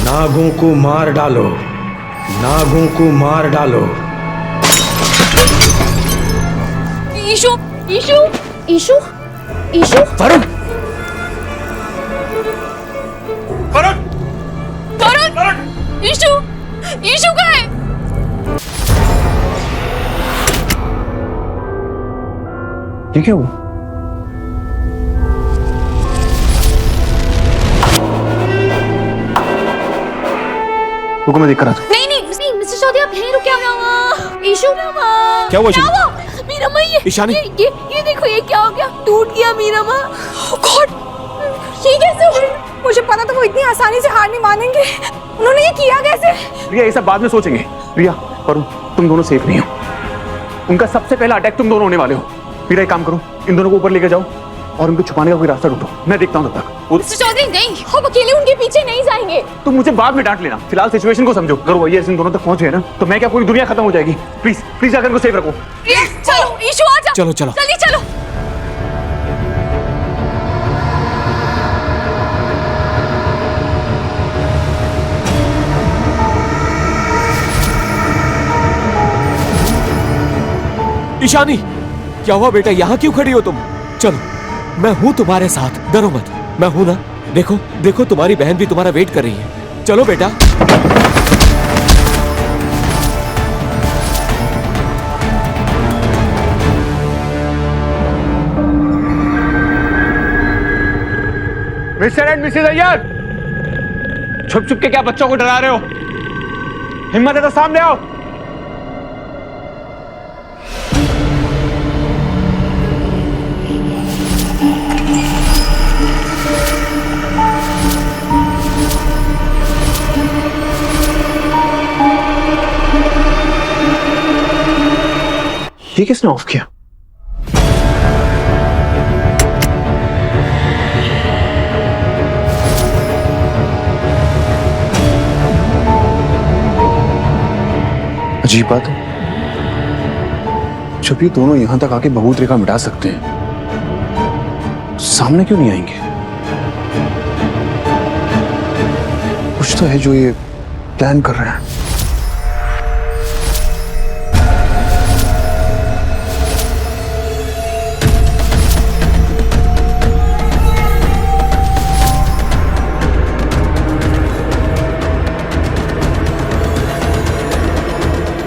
नागों को मार डालो, नागों को मार डालो। ईशु, ईशु, ईशु, ईशु। वरुण, वरुण, वरुण, ईशु, ईशु कहाँ है? ये क्या हुआ? रुको, मैं देख कर आता हूँ। नहीं नहीं नहीं मिस्टर चौधरी, आप यहीं रुके। ईशु, क्या हुआ? मीरा माँ, ईशानी? ये देखो, ये क्या हो गया? टूट गया मीरा माँ। ओह गॉड, ये कैसे हो गया? मुझे पता था वो इतनी आसानी से हार नहीं मानेंगे। उन्होंने ये किया कैसे? रिया, ये सब बाद में सोचेंगे। रिया, वरुण, तुम दोनों सेफ नहीं हो। उनका सबसे पहला अटैक तुम दोनों होने वाले हो। मेरा एक काम करो, इन दोनों को ऊपर लेके जाओ और उनको छुपाने का कोई रास्ता ढूंढो। मैं देखता हूँ तब तक। मिस्टर चौधरी नहीं, हम अकेले उनके पीछे नहीं जाएंगे। तुम मुझे बाद में डांट लेना, फिलहाल सिचुएशन को समझो। अगर वो ये इन दोनों तक पहुंच गए ना, तो मैं क्या पूरी दुनिया खत्म हो जाएगी। प्लीज प्लीज जाकर उनको सेफ रखो। चलो ईशु, आ जा। चलो चलो जल्दी चलो। ईशानी, क्या हुआ बेटा? यहाँ क्यों खड़ी हो तुम? चलो, मैं हूँ तुम्हारे साथ, डरो मत। मैं हूँ ना। देखो देखो, तुम्हारी बहन भी तुम्हारा वेट कर रही है। चलो बेटा। मिस्टर एंड मिसेज अय्यर, छुप छुप के क्या बच्चों को डरा रहे हो? हिम्मत है तो सामने आओ। ये किसने ऑफ किया? अजीब बात है, जब ये दोनों यहां तक आके बहूत रेखा मिटा सकते हैं, सामने क्यों नहीं आएंगे? कुछ तो है जो ये प्लान कर रहे हैं।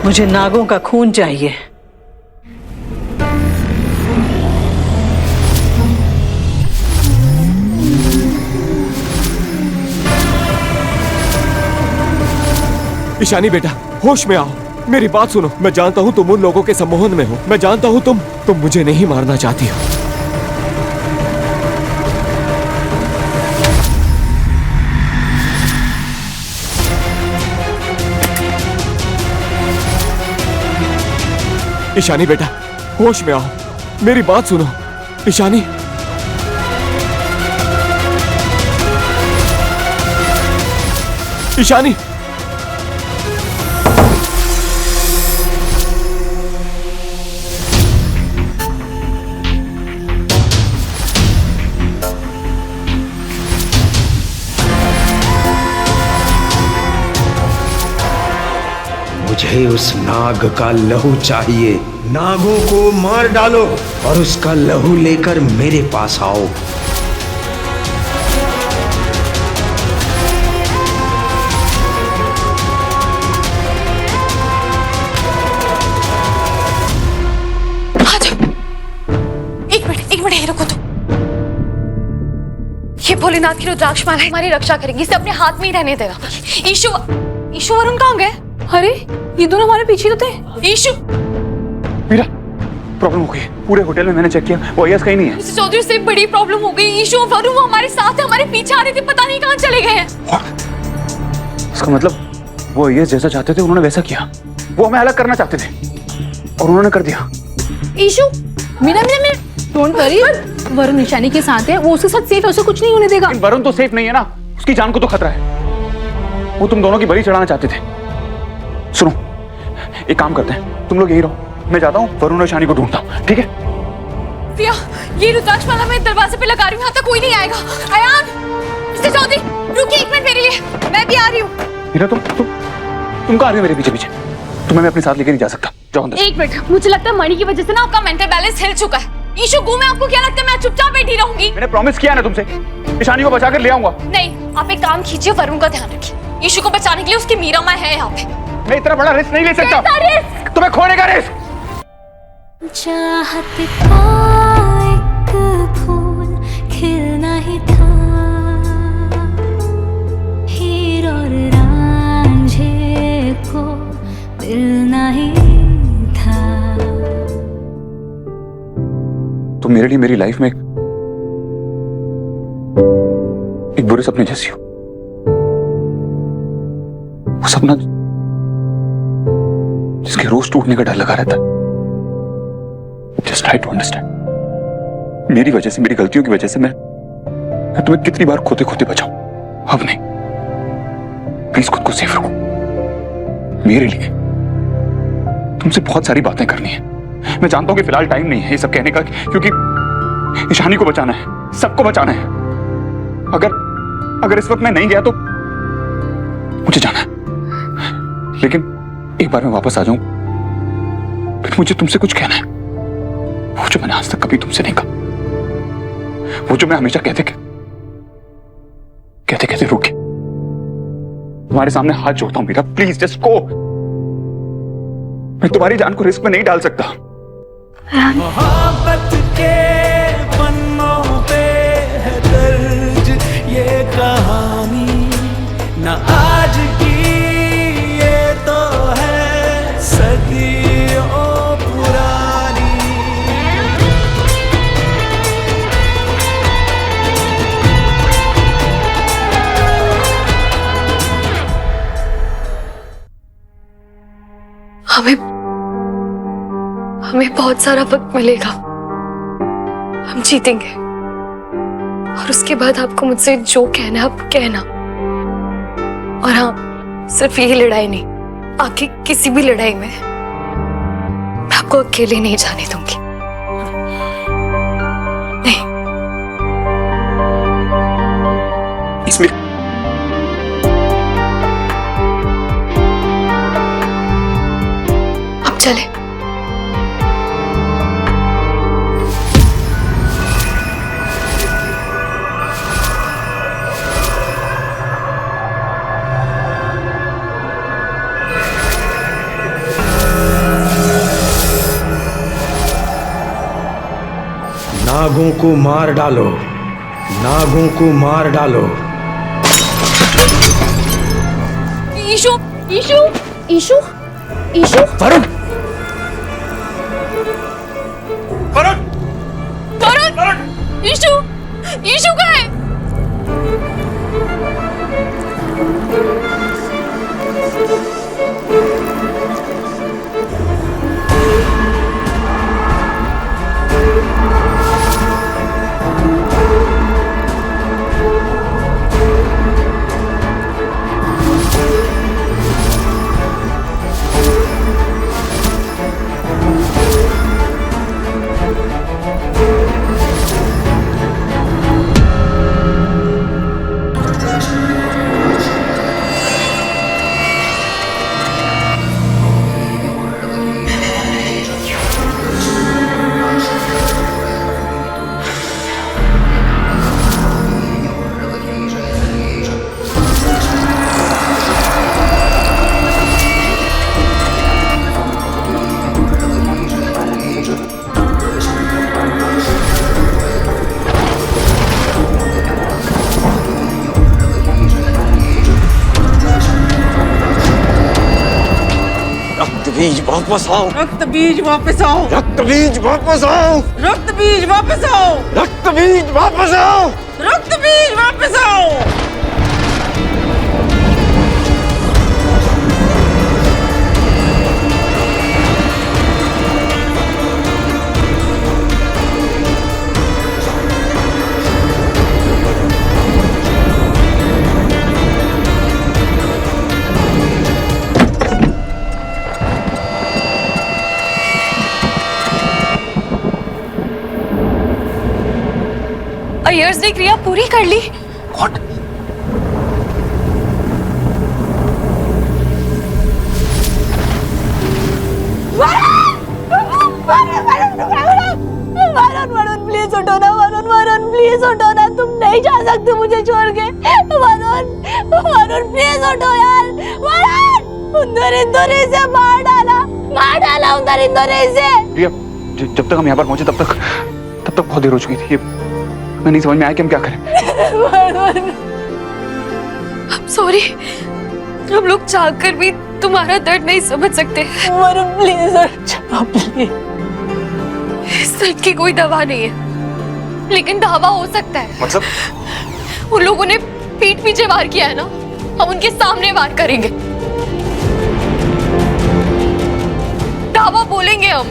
मुझे नागों का खून चाहिए। ईशानी बेटा, होश में आओ, मेरी बात सुनो। मैं जानता हूँ तुम उन लोगों के सम्मोहन में हो। मैं जानता हूँ तुम मुझे नहीं मारना चाहती हो। ईशानी बेटा, होश में आओ, मेरी बात सुनो। ईशानी, ईशानी, मुझे उस नाग का लहू चाहिए। नागों को मार डालो और उसका लहू लेकर मेरे पास आओ। एक मिनट रुको तो। ये भोलेनाथ की रुद्राक्ष माला हमारी रक्षा करेगी, इसे अपने हाथ में ही रहने देना। ईशु, ईशु वरुण कहाँ गए? अरे ये दोनों हमारे पीछे तो थे। ईशु, मीरा, प्रॉब्लम हो गई। पूरे होटल में मैंने चेक किया, वो अय्यस कहीं नहीं है। मिस्टर चौधरी से बड़ी प्रॉब्लम हो गई। ईशु और वरुण वो हमारे साथ है, हमारे पीछे आ रहे थे, पता नहीं कहाँ चले गए हैं। इसका मतलब वो अय्यस जैसा चाहते थे उन्होंने वैसा किया। वो हमें अलग करना चाहते थे और उन्होंने कर दिया। ईशु, मीरा मीरा मीरा, डोंट वरी, वरुण ईशानी के साथ है, वो उसके साथ सेफ है, उसे कुछ नहीं होने देगा। वरुण तो सेफ नहीं है ना, उसकी जान को तो खतरा है। वो तुम दोनों की बलि चढ़ाना चाहते थे। सुनो, एक काम करते हैं, तुम लोग यही रहो, मैं जाता हूँ वरुण और ईशानी को ढूंढता हूँ, ठीक है? प्रिया, ये रुद्राक्ष माला मैं दरवाजे पे लगा रही हूँ, यहाँ तक कोई नहीं आएगा। अयान, मिस्टर चौधरी, रुकिए एक मिनट मेरे लिए, मैं भी आ रही हूँ। मीरा तुम कहाँ आ रही हो मेरे पीछे पीछे? तुम्हें मैं अपने साथ लेके नहीं जा सकता। जाओ अंदर। एक मिनट, मुझे लगता है मणि की वजह से ना आपका मेंटल बैलेंस हिल चुका है। ईशु गु में आपको क्या लगता है मैं चुपचाप बैठी रहूंगी? मैंने प्रॉमिस किया ना तुमसे, ईशानी को बचा कर ले आऊंगा। नहीं, आप एक काम कीजिए, वरुण का ध्यान रखिए। ईशु को बचाने के लिए उसकी मीरा माँ है यहाँ पे। मैं इतना बड़ा रिस्क नहीं ले सकता। रिस्क? तुम्हें खोने का रिस्क। चाहत का एक फूल खिलना ही था, हीर और रांझे को मिलना ही था। तुम मेरे लिए मेरी लाइफ में एक बुरे सपने जैसी हो। वो सपना जिसके रोज टूटने का डर लगा रहता है। Just try to understand। मेरी वजह से, मेरी गलतियों की वजह से मैं तुम्हें कितनी बार खोते खोते बचाऊं। अब नहीं, प्लीज खुद को सेफ रखो। मेरे लिए तुमसे बहुत सारी बातें करनी है। मैं जानता हूं कि फिलहाल टाइम नहीं है ये सब कहने का, क्योंकि ईशानी को बचाना है, सबको बचाना है। अगर इस वक्त मैं नहीं गया तो मुझे जाना है, लेकिन एक बार मैं वापस आ जाऊं फिर मुझे तुमसे कुछ कहना है। वो जो मैंने आज तक कभी तुमसे नहीं कहा, वो जो मैं हमेशा कहते रुक गया। तुम्हारे सामने हाथ जोड़ता हूं मीरा, प्लीज जस्ट गो। मैं तुम्हारी जान को रिस्क में नहीं डाल सकता। मोहब्बत के पन्नों पे है दर्ज ये कहानी, न आज की ये तो है सदियों पुरानी। हमें बहुत सारा वक्त मिलेगा, हम जीतेंगे। और उसके बाद आपको मुझसे जो कहना है आप कहना। और हाँ, सिर्फ यही लड़ाई नहीं, आगे किसी भी लड़ाई में मैं आपको अकेले नहीं जाने दूंगी। नहीं। इसमें अब चले। नागों को मार डालो, नागों को मार डालो। ईशु, ईशु, ईशु, ईशु। वरुण, वरुण, वरुण, ईशु, ईशु कहाँ है? बीज वापस आओ, रक्त बीज वापस आओ, रक्त बीज वापस आओ, रक्त बीज वापस आओ, रक्त बीज वापस आओ, रक्त बीज वापस आओ। अयर्स ने क्रिया पूरी कर ली। What? नहीं जा सकती मुझे छोड़ के। वरुण प्लीज उठो यार। वरुण उधर से मार डाला उधर से। प्रिया, जब तक हम यहाँ पर पहुंचे तब तक बहुत देर हो चुकी थी। मैं नहीं समझ में आया कि हम क्या करें। सॉरी, हम लोग चाह कर भी तुम्हारा दर्द नहीं समझ सकते। Varun please please. इस दर्द की कोई दवा नहीं है, लेकिन दावा हो सकता है। मतलब उन लोगों ने पीठ पीछे वार किया है ना, हम उनके सामने वार करेंगे। दावा बोलेंगे हम।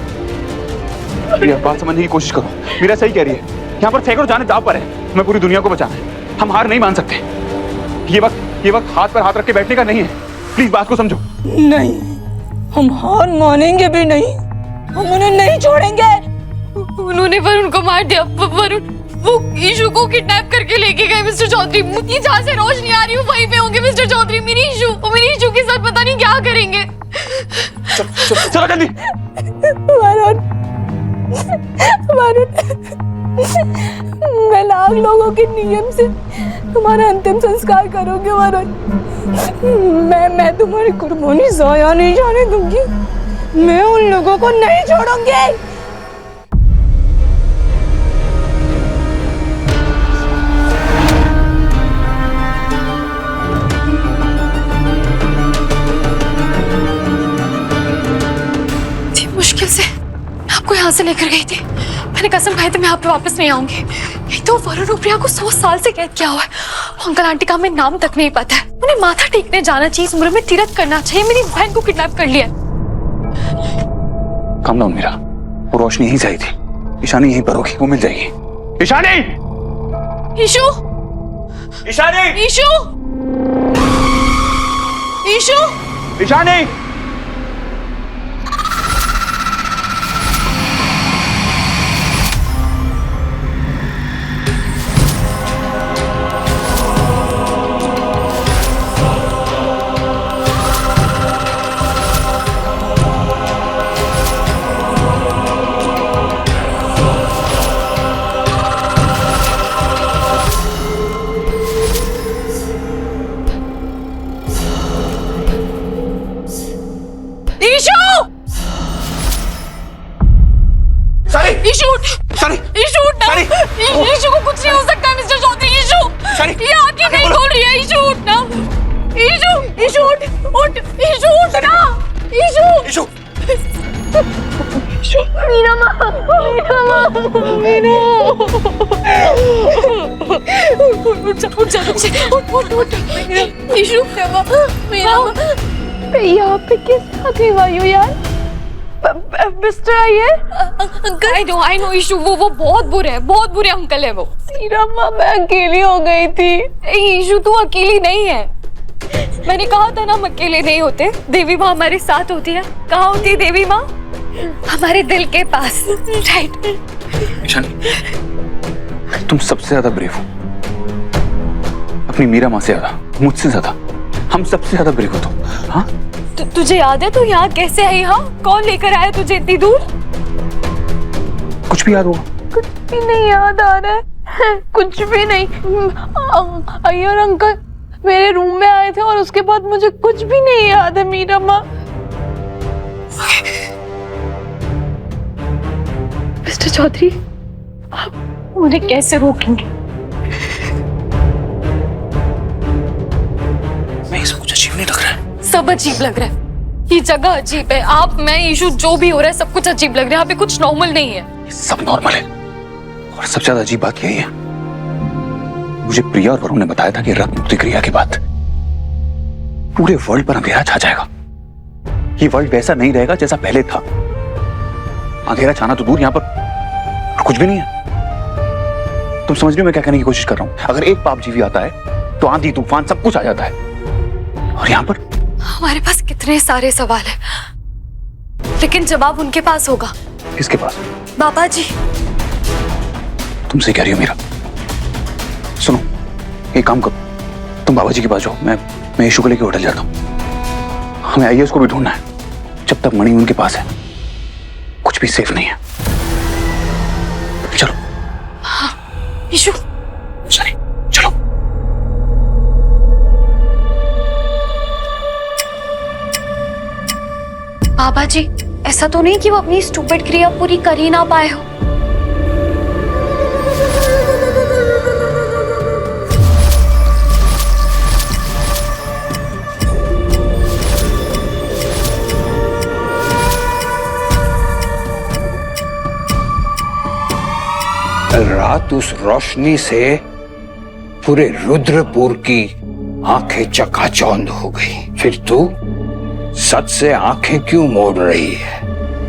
प्रिया, बात समझने की कोशिश करो। मीरा सही कह रही है, यहाँ पर सैकड़ों जाने दाव पर है। हमें पूरी दुनिया को बचाना है। हम हार नहीं मान सकते। ये वक्त हाथ पर हाथ रख के बैठने का नहीं है। प्लीज बात को समझो। नहीं, हम हार मानेंगे भी नहीं। हम उन्हें नहीं छोड़ेंगे। उन्होंने वरुण को मार दिया। वरुण वो ईशु को किडनैप करके लेके गए मिस्टर चौधरी। ये जहाँ से रोशनी आ रही हूँ वहीं पे होंगे मिस्टर चौधरी। मेरी ईशु के साथ पता नहीं क्या करेंगे। चलो जल्दी। वरुण, मैं लाख लोगों के नियम से तुम्हारा अंतिम संस्कार करूंगी वरुण। मैं तुम्हारी कुर्बानी जाया नहीं जाने दूंगी। मैं उन लोगों को नहीं छोड़ूंगी। मुश्किल से मैं आपको यहाँ से लेकर गई थी। मैंने कसम खाई थी मैं आप पे वापस नहीं आऊंगी। एक तो वरुण और प्रिया को 100 साल से कैद किया हुआ है। अंकल आंटी का हमें नाम तक नहीं पता है। उन्हें माथा टेकने जाना चाहिए, इस उम्र में तीर्थ करना चाहिए। मेरी बहन को किडनैप कर लिया। काम डाउन मीरा, वो रोशनी यहीं से आई थी। ईशानी यहीं पर होगी, वो मिल जाएगी। ईशानी! ईशु! ईशानी! ईशु! ईशु! ईशानी! ईशु को कुछ नहीं हो सकता मिस्टर चौधरी। ईशु ये आंखें नहीं खोल रही है। ईशु उठना। ईशु उठ ना। ईशु मीरा माँ। उठ। ईशु मीरा यहाँ पे कैसे आ गई वायु यार? मिस्टर आइए। आई नो ईशु, वो बहुत बुरे अंकल है वो। मीरा माँ, मैं अकेली हो गई थी। ईशु तू अकेली नहीं है। मैंने कहा था ना हम अकेले नहीं होते। देवी माँ हमारे साथ होती है। कहाँ होती है देवी माँ? हमारे दिल के पास। राइट। ईशानी, तुम सबसे ज्यादा ब्रेव हो। अपनी मीरा माँ से ज्यादा, मुझसे ज्यादा, हम सबसे ज्यादा ब्रेव हो तुम। हाँ, तुझे याद है तू यहाँ कैसे आई? हाँ, कौन लेकर आया तुझे इतनी दूर? कुछ भी याद होगा? कुछ भी नहीं याद आ रहा है। कुछ भी नहीं। अय्यर अंकल मेरे रूम में आए थे और उसके बाद मुझे कुछ भी नहीं याद है मीरा माँ। मिस्टर चौधरी, आप उन्हें कैसे रोकेंगे? मैं सब कुछ अजीब नहीं लग रहा है। सब अजीब लग रहा है। ये जगह अजीब है। आप, मैं, ईशु, जो भी हो रहा है सब कुछ अजीब लग रहा है। यहाँ पे कुछ नॉर्मल नहीं है। सब नॉर्मल है। और सबसे ज्यादा अजीब बात यही है, मुझे प्रिया और वरुण ने बताया था कि रक्त मुक्ति क्रिया के बाद पूरे वर्ल्ड पर अंधेरा छा जाएगा। ये वर्ल्ड वैसा नहीं रहेगा जैसा पहले था। अंधेरा छाना तो दूर, यहाँ पर कुछ भी नहीं है। तुम समझ रहे हो मैं क्या कहने की कोशिश कर रहा हूं? अगर एक पाप जीवी आता है तो आंधी तूफान सब कुछ आ जाता है, और यहाँ पर हमारे पास कितने सारे सवाल है, लेकिन जवाब उनके पास होगा। किसके पास? बाबा जी। तुमसे कह रही हो मीरा। सुनो, एक काम करो, तुम बाबा जी के पास जाओ, मैं ईशु को लेकर होटल जाता हूँ। हमें आईएएस को भी ढूंढना है। जब तक मणि उनके पास है कुछ भी सेफ नहीं है। चलो। हाँ, ईशु। चलिए। बाबा जी, ऐसा तो नहीं कि वो अपनी स्टूपिड क्रिया पूरी कर ही ना पाए हो। कल रात उस रोशनी से पूरे रुद्रपुर की आंखें चकाचौंध हो गई, फिर तू सच से आंखें क्यों मोड़ रही है?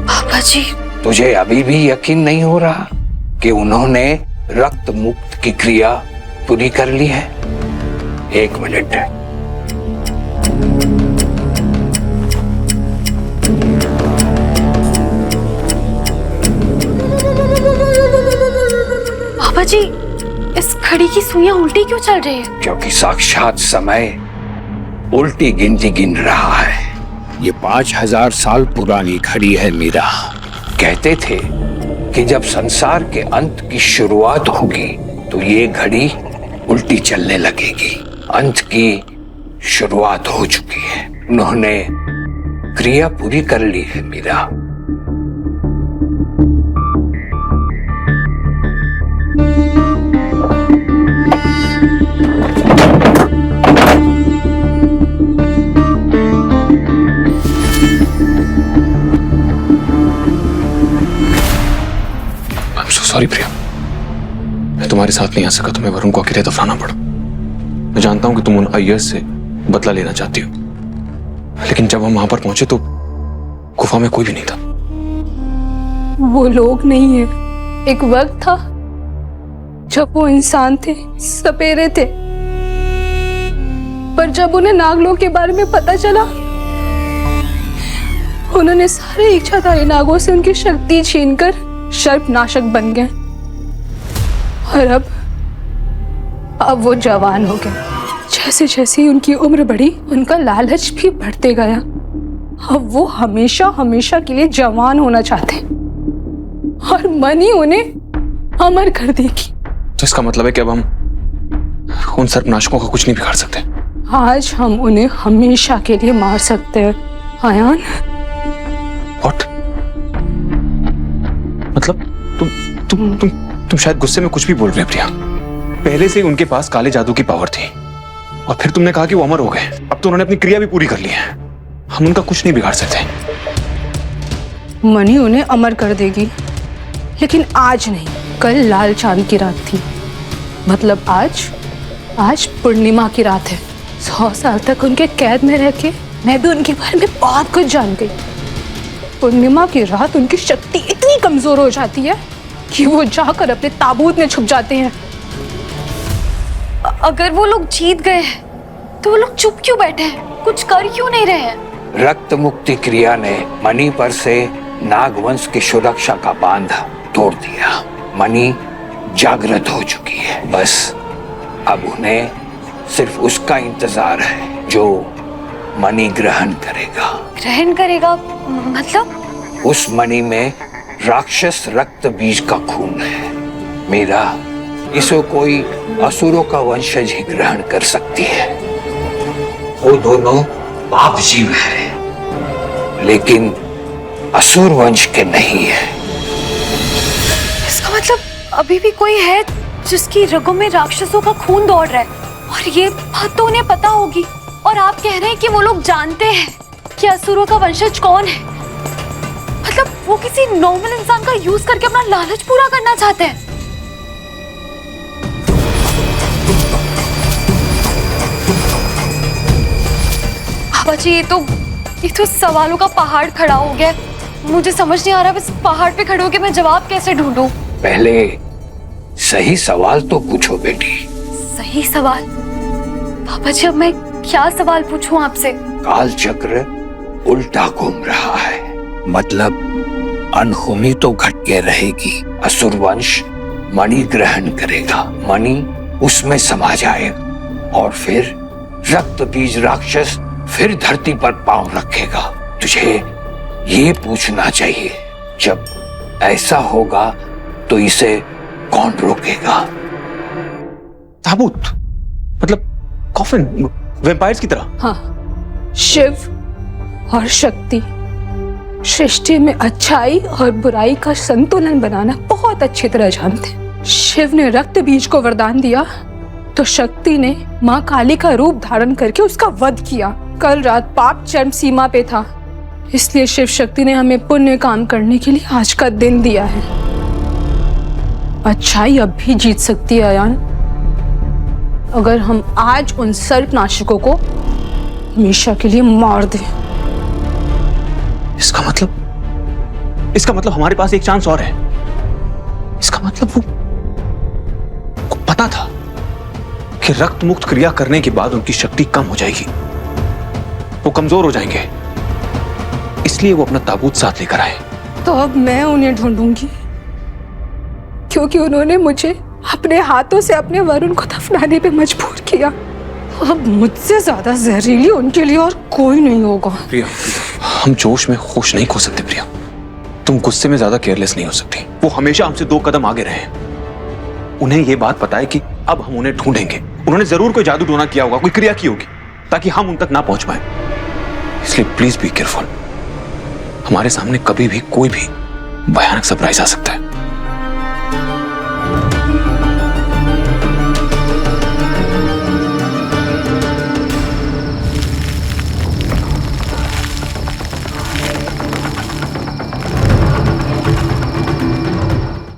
बाबा जी, तुझे अभी भी यकीन नहीं हो रहा कि उन्होंने रक्त मुक्त की क्रिया पूरी कर ली है? एक मिनट। बाबा जी, इस घड़ी की सुइयां उल्टी क्यों चल रही है? क्योंकि साक्षात समय उल्टी गिनती गिन रहा है। ये 5000 साल पुरानी घड़ी है मीरा। कहते थे कि जब संसार के अंत की शुरुआत होगी तो ये घड़ी उल्टी चलने लगेगी। अंत की शुरुआत हो चुकी है। उन्होंने क्रिया पूरी कर ली है मीरा। सॉरी प्रिया, मैं तुम्हारे साथ नहीं आ सका, तुम्हें वरुण को अकेले दफनाना पड़ा। मैं जानता हूं कि तुम उन अय्यर्स से बदला लेना चाहती हो, लेकिन जब हम वहां पर पहुंचे तो गुफा में कोई भी नहीं था। वो लोग नहीं है। एक वक्त था जब वो इंसान थे, सपेरे थे, पर जब उन्हें नागलोक के बारे में पता चला, उन्होंने सारे इच्छाधारी नागों से उनकी शक्ति छीनकर सर्पनाशक बन गए। और अब वो जवान हो गए। जैसे जैसे उनकी उम्र बढ़ी, उनका लालच भी बढ़ते गया। अब वो हमेशा हमेशा के लिए जवान होना चाहते हैं और मन ही उन्हें अमर कर देगी। तो इसका मतलब है कि अब हम उन सर्पनाशकों का कुछ नहीं बिगाड़ सकते। आज हम उन्हें हमेशा के लिए मार सकते हैं आयान। What? मतलब तुम शायद गुस्से में कुछ भी बोल रहे हो प्रिया। पहले से ही उनके पास काले जादू की पावर थी और फिर तुमने कहा कि वो अमर हो गए। अब तो उन्होंने अपनी क्रिया भी पूरी कर ली है। हम उनका कुछ नहीं बिगाड़ सकते। मनी उन्हें अमर कर देगी, लेकिन आज नहीं। कल लाल चांद की रात थी, मतलब आज पूर्णिमा की रात है। 100 साल तक उनके कैद में रह के मैं भी उनके बारे में बहुत कुछ जान गई। पूर्णिमा की रात उनकी शक्ति इतनी कमजोर हो जाती है कि वो जाकर अपने ताबूत में छुप जाते हैं। अगर वो लोग जीत गए हैं तो वो लोग चुप क्यों बैठे हैं? कुछ कर क्यों नहीं रहे हैं? रक्त मुक्ति क्रिया ने मणि पर से नागवंश की सुरक्षा का बांध तोड़ दिया। मणि जागृत हो चुकी है। बस अब उन्हें सिर्फ उसका इंतजार है जो मणि ग्रहण करेगा। ग्रहण करेगा मतलब? उस मणि में राक्षस रक्त बीज का खून है मेरा। इसे कोई असुरों का वंशज ही ग्रहण कर सकती है। वो दोनों पाप जीव है, लेकिन असुर वंश के नहीं है। इसका मतलब अभी भी कोई है जिसकी रगों में राक्षसों का खून दौड़ रहा है, और ये बात तो उन्हें पता होगी। और आप कह रहे हैं कि वो लोग जानते हैं कि असुरों का वंशज कौन है। मतलब वो किसी नॉर्मल इंसान का यूज करके अपना लालच पूरा करना चाहते हैं। बाबा जी, ये तो सवालों का पहाड़ खड़ा हो गया। मुझे समझ नहीं आ रहा इस पहाड़ पे खड़े होके मैं जवाब कैसे ढूंढूं। पहले सही सवाल तो पूछो बेटी। सही सवाल? बाबा जी, अब मैं क्या सवाल पूछूं आपसे? काल चक्र उल्टा घूम रहा है, मतलब अनहोनी तो घट के रहेगी। असुर वंश मणि ग्रहण करेगा, मणि उसमें समा जाएगा और फिर रक्त बीज राक्षस फिर धरती पर पांव रखेगा। तुझे ये पूछना चाहिए, जब ऐसा होगा तो इसे कौन रोकेगा? ताबूत मतलब कॉफिन, वैम्पायर्स की तरह। हाँ, शिव और शक्ति सृष्टि में अच्छाई और बुराई का संतुलन बनाना बहुत अच्छी तरह जानते। शिव ने रक्त बीज को वरदान दिया तो शक्ति ने माँ काली का रूप धारण करके उसका वध किया। कल रात पाप चरम सीमा पे था, इसलिए शिव शक्ति ने हमें पुण्य काम करने के लिए आज का दिन दिया है। अच्छाई अब भी जीत सकती है अयान, अगर हम आज उन सर्पनाशकों को हमेशा के लिए मार दें। इसका मतलब हमारे पास एक चांस और है। इसका मतलब वो पता था कि रक्त मुक्त क्रिया करने के बाद उनकी शक्ति कम हो जाएगी, वो कमजोर हो जाएंगे, इसलिए वो अपना ताबूत साथ लेकर आए। तो अब मैं उन्हें ढूंढूंगी, क्योंकि उन्होंने मुझे अपने हाथों से अपने वरुण को दफनाने पे मजबूर किया। अब मुझसे ज्यादा जहरीली उनके लिए और कोई नहीं होगा। प्रिया, हम जोश में होश नहीं खो सकते प्रिया। तुम गुस्से में ज्यादा केयरलेस नहीं हो सकती। वो हमेशा हमसे 2 कदम आगे रहे हैं। उन्हें ये बात पता है कि अब हम उन्हें ढूंढेंगे। उन्होंने जरूर कोई जादू टोना किया होगा, कोई क्रिया की होगी ताकि हम उन तक ना पहुंच पाए। इसलिए प्लीज बी केयरफुल। हमारे सामने कभी भी कोई भी भयानक सरप्राइज आ सकता है।